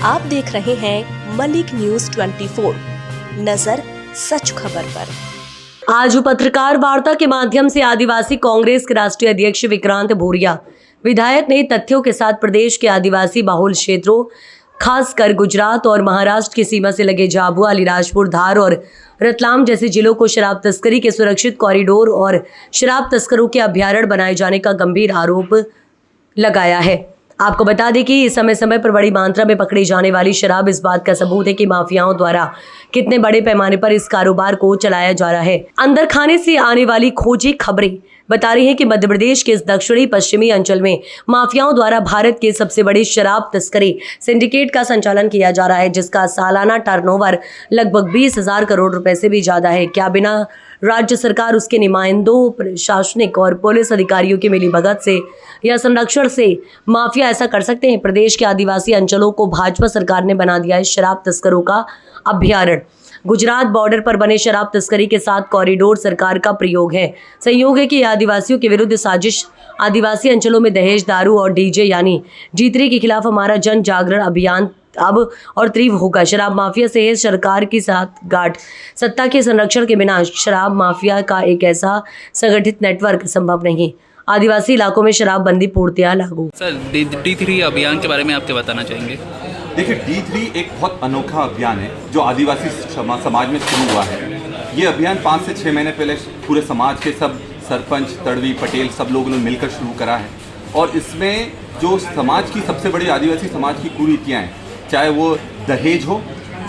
आप देख रहे हैं मलिक न्यूज 24, नजर सच खबर पर। आज पत्रकार वार्ता के माध्यम से आदिवासी कांग्रेस के राष्ट्रीय अध्यक्ष विक्रांत भूरिया विधायक ने तथ्यों के साथ प्रदेश के आदिवासी बहुल क्षेत्रों, खासकर गुजरात और महाराष्ट्र की सीमा से लगे झाबुआ, अलीराजपुर, धार और रतलाम जैसे जिलों को शराब तस्करी के सुरक्षित कॉरिडोर और शराब तस्करों के अभ्यारण्य बनाए जाने का गंभीर आरोप लगाया है। आपको बता दें कि समय समय पर बड़ी मात्रा में पकड़ी जाने वाली शराब इस बात का सबूत है कि माफियाओं द्वारा कितने बड़े पैमाने पर इस कारोबार को चलाया जा रहा है। अंदर खाने से आने वाली खोजी खबरें बता रही हैं कि मध्य प्रदेश के इस दक्षिणी पश्चिमी अंचल में माफियाओं द्वारा भारत के सबसे बड़ी शराब तस्करी सिंडिकेट का संचालन किया जा रहा है, जिसका सालाना टर्नओवर लगभग 20,000 करोड़ रुपए से भी ज्यादा है। क्या बिना राज्य सरकार, उसके नुमाइंदों, प्रशासनिक और पुलिस अधिकारियों की मिलीभगत से या संरक्षण से माफिया ऐसा कर सकते हैं? प्रदेश के आदिवासी अंचलों को भाजपा सरकार ने बना दिया है शराब तस्करों का अभ्यारण्य। गुजरात बॉर्डर पर बने शराब तस्करी के साथ कॉरिडोर सरकार का प्रयोग है, संयोग है कि आदिवासियों के विरुद्ध साजिश। आदिवासी अंचलों में दहेज, दारू और डीजे यानी G3 के खिलाफ हमारा जन जागरण अभियान अब और तीव्र होगा। शराब माफिया से सरकार की साथ गांठ। सत्ता के संरक्षण के बिना शराब माफिया का एक ऐसा संगठित नेटवर्क संभव नहीं। आदिवासी इलाकों में शराब बंदी पूर्णतया लागू। सर, D3 अभियान के बारे में आप क्या बताना चाहेंगे? देखिए, D3 एक बहुत अनोखा अभियान है जो आदिवासी समाज में शुरू हुआ है। ये अभियान 5 से 6 महीने पहले पूरे समाज के सब सरपंच, तड़वी, पटेल सब लोगों ने मिलकर शुरू करा है। और इसमें जो समाज की सबसे बड़ी आदिवासी समाज की कुरीतियाँ हैं, चाहे वो दहेज हो,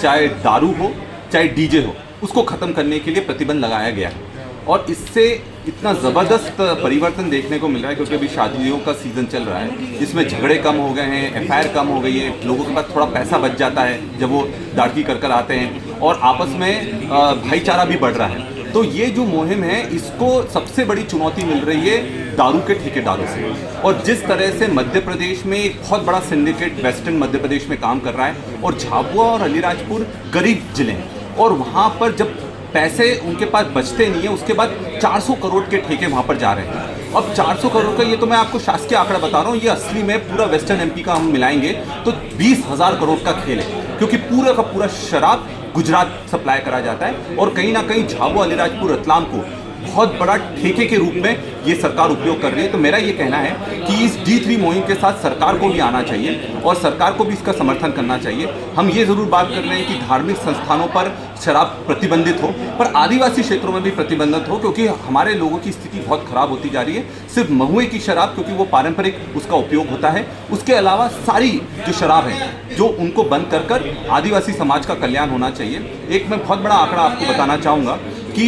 चाहे दारू हो, चाहे डीजे हो, उसको ख़त्म करने के लिए प्रतिबंध लगाया गया है। और इससे इतना ज़बरदस्त परिवर्तन देखने को मिल रहा है क्योंकि अभी शादियों का सीज़न चल रहा है। इसमें झगड़े कम हो गए हैं, FIR कम हो गई है, लोगों के पास थोड़ा पैसा बच जाता है जब वो दाढ़ी कर आते हैं, और आपस में भाईचारा भी बढ़ रहा है। तो ये जो मुहिम है, इसको सबसे बड़ी चुनौती मिल रही है दारू के ठेकेदारों से। और जिस तरह से मध्य प्रदेश में एक बहुत बड़ा सिंडिकेट वेस्टर्न मध्य प्रदेश में काम कर रहा है, और झाबुआ और अलीराजपुर गरीब जिले हैं, और वहाँ पर जब पैसे उनके पास बचते नहीं है, उसके बाद 400 करोड़ के ठेके वहाँ पर जा रहे हैं। अब 400 करोड़ का, ये तो मैं आपको शासकीय आंकड़ा बता रहा हूँ, ये असली में पूरा वेस्टर्न MP का हम मिलाएंगे तो 20,000 करोड़ का खेल है, क्योंकि पूरा का पूरा शराब गुजरात सप्लाई करा जाता है। और कहीं ना कहीं झाबुआ, अलीराजपुर, रतलाम को बहुत बड़ा ठेके के रूप में ये सरकार उपयोग कर रही है। तो मेरा ये कहना है कि इस D3 मुहिम के साथ सरकार को भी आना चाहिए और सरकार को भी इसका समर्थन करना चाहिए। हम ये ज़रूर बात कर रहे हैं कि धार्मिक संस्थानों पर शराब प्रतिबंधित हो, पर आदिवासी क्षेत्रों में भी प्रतिबंधित हो, क्योंकि हमारे लोगों की स्थिति बहुत ख़राब होती जा रही है। सिर्फ महुए की शराब, क्योंकि वो पारंपरिक उसका उपयोग होता है, उसके अलावा सारी जो शराब है जो उनको बंद कर कर आदिवासी समाज का कल्याण होना चाहिए। एक मैं बहुत बड़ा आंकड़ा आपको बताना चाहूँगा कि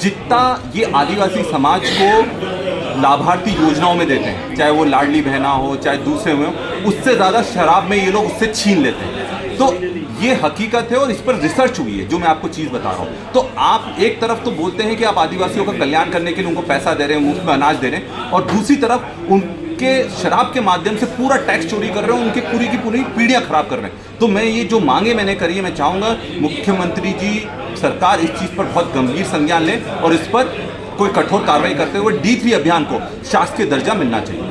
जितना ये आदिवासी समाज को लाभार्थी योजनाओं में देते हैं, चाहे वो लाडली बहना हो, चाहे दूसरे हो, उससे ज़्यादा शराब में ये लोग उससे छीन लेते हैं। तो ये हकीकत है और इस पर रिसर्च हुई है, जो मैं आपको चीज़ बता रहा हूँ। तो आप एक तरफ तो बोलते हैं कि आप आदिवासियों का कल्याण करने के लिए उनको पैसा दे रहे हैं, मुफ्त में अनाज दे रहे हैं, और दूसरी तरफ उनके शराब के माध्यम से पूरा टैक्स चोरी कर रहे हैं, उनकी पूरी की पूरी पीढ़ियाँ खराब कर रहे हैं। तो मैं ये जो मांगे मैंने करी है, मैं चाहूँगा मुख्यमंत्री जी, सरकार इस चीज़ पर बहुत गंभीर संज्ञान लें और इस पर कोई कठोर कार्रवाई करते हुए D3 अभियान को शासकीय दर्जा मिलना चाहिए।